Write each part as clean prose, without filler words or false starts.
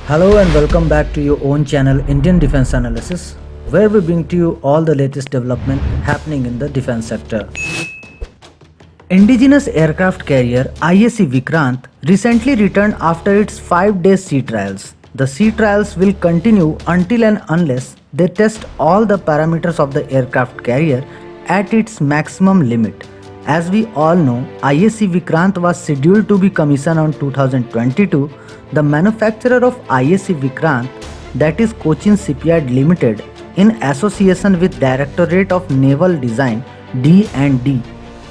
Hello and welcome back to your own channel Indian Defense Analysis, where we bring to you all the latest development happening in the defense sector. Indigenous aircraft carrier IAC Vikrant recently returned after its 5-day sea trials. The sea trials will continue until and unless they test all the parameters of the aircraft carrier at its maximum limit. As we all know, IAC Vikrant was scheduled to be commissioned on 2022. The manufacturer of IAC Vikrant, that is Cochin Shipyard Limited, in association with Directorate of Naval Design (D&D),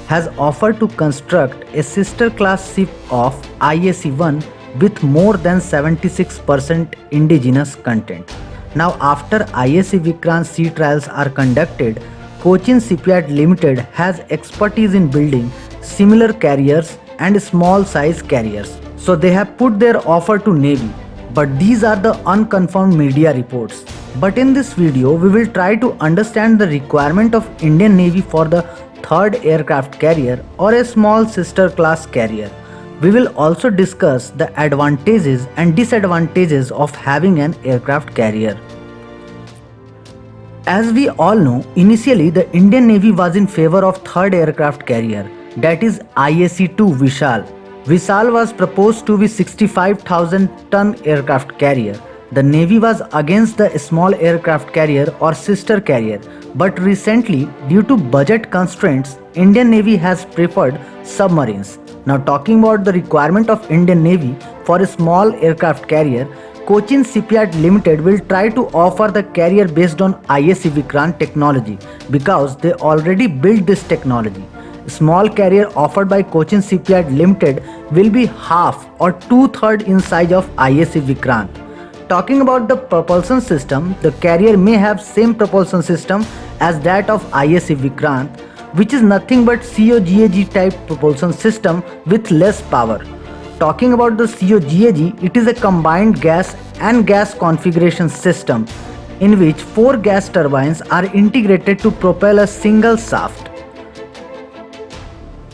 has offered to construct a sister class ship of IAC-1 with more than 76% indigenous content. Now, after IAC Vikrant sea trials are conducted, Cochin Shipyard Limited has expertise in building similar carriers and small size carriers. So they have put their offer to Navy. But these are the unconfirmed media reports. But in this video, we will try to understand the requirement of Indian Navy for the third aircraft carrier or a small sister class carrier. We will also discuss the advantages and disadvantages of having an aircraft carrier. As we all know, initially the Indian Navy was in favor of third aircraft carrier, that is IAC-2 Vishal. Vishal was proposed to be 65,000 ton aircraft carrier. The Navy was against the small aircraft carrier or sister carrier, but recently, due to budget constraints, Indian Navy has preferred submarines. Now talking about the requirement of Indian Navy for a small aircraft carrier, Cochin Shipyard Limited will try to offer the carrier based on IAC Vikrant technology because they already built this technology. Small carrier offered by Cochin Shipyard Limited will be half or two-thirds in size of IAC Vikrant. Talking about the propulsion system, the carrier may have same propulsion system as that of IAC Vikrant, which is nothing but COGAG type propulsion system with less power. Talking about the COGAG, it is a combined gas and gas configuration system in which 4 gas turbines are integrated to propel a single shaft.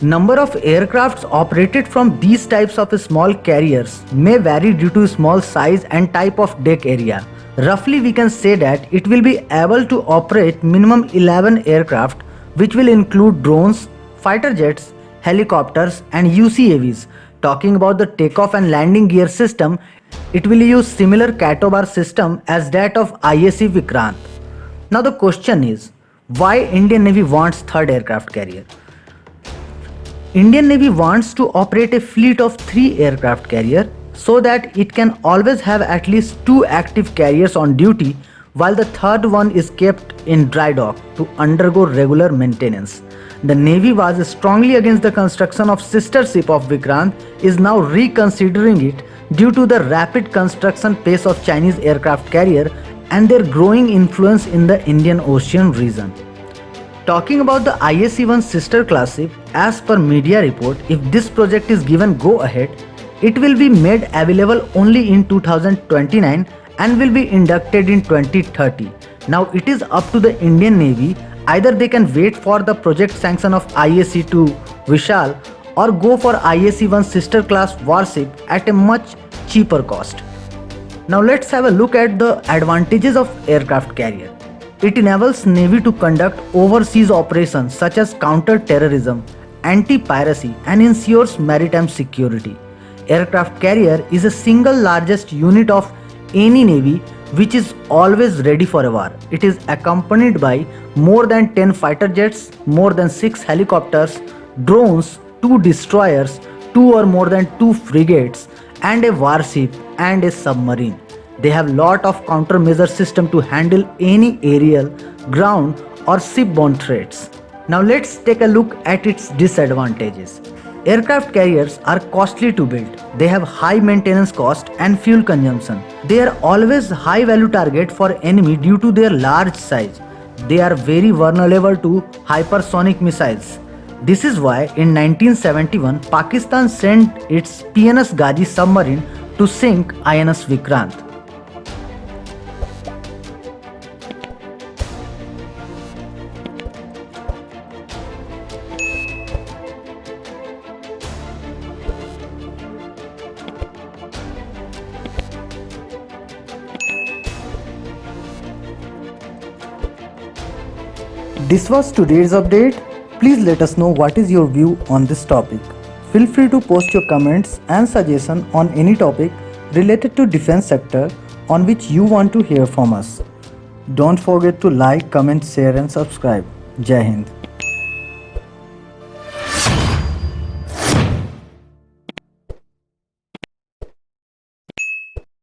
Number of aircrafts operated from these types of small carriers may vary due to small size and type of deck area. Roughly we can say that it will be able to operate minimum 11 aircraft, which will include drones, fighter jets, helicopters and UCAVs. Talking about the takeoff and landing gear system, it will use similar Catobar system as that of IAC Vikrant. Now the question is, why Indian Navy wants third aircraft carrier? Indian Navy wants to operate a fleet of 3 aircraft carrier so that it can always have at least 2 active carriers on duty while the third one is kept in dry dock to undergo regular maintenance. The Navy was strongly against the construction of sister ship of Vikrant, is now reconsidering it due to the rapid construction pace of Chinese aircraft carrier and their growing influence in the Indian Ocean region. Talking about the IAC-1 sister class ship, as per media report, if this project is given go ahead, it will be made available only in 2029 and will be inducted in 2030. Now it is up to the Indian Navy, either they can wait for the project sanction of IAC-2 Vishal or go for IAC-1 sister class warship at a much cheaper cost. Now let's have a look at the advantages of aircraft carrier. It enables Navy to conduct overseas operations such as counter-terrorism, anti-piracy and ensures maritime security. Aircraft carrier is a single largest unit of any Navy which is always ready for a war. It is accompanied by more than 10 fighter jets, more than 6 helicopters, drones, 2 destroyers, 2 or more than 2 frigates and a warship and a submarine. They have lot of countermeasure system to handle any aerial, ground or shipborne threats. Now let's take a look at its disadvantages. Aircraft carriers are costly to build. They have high maintenance cost and fuel consumption. They are always high value target for enemy due to their large size. They are very vulnerable to hypersonic missiles. This is why in 1971 Pakistan sent its PNS Ghazi submarine to sink INS Vikrant. This was today's update. Please let us know what is your view on this topic. Feel free to post your comments and suggestion on any topic related to defense sector on which you want to hear from us. Don't forget to like, comment, share and subscribe. Jai Hind.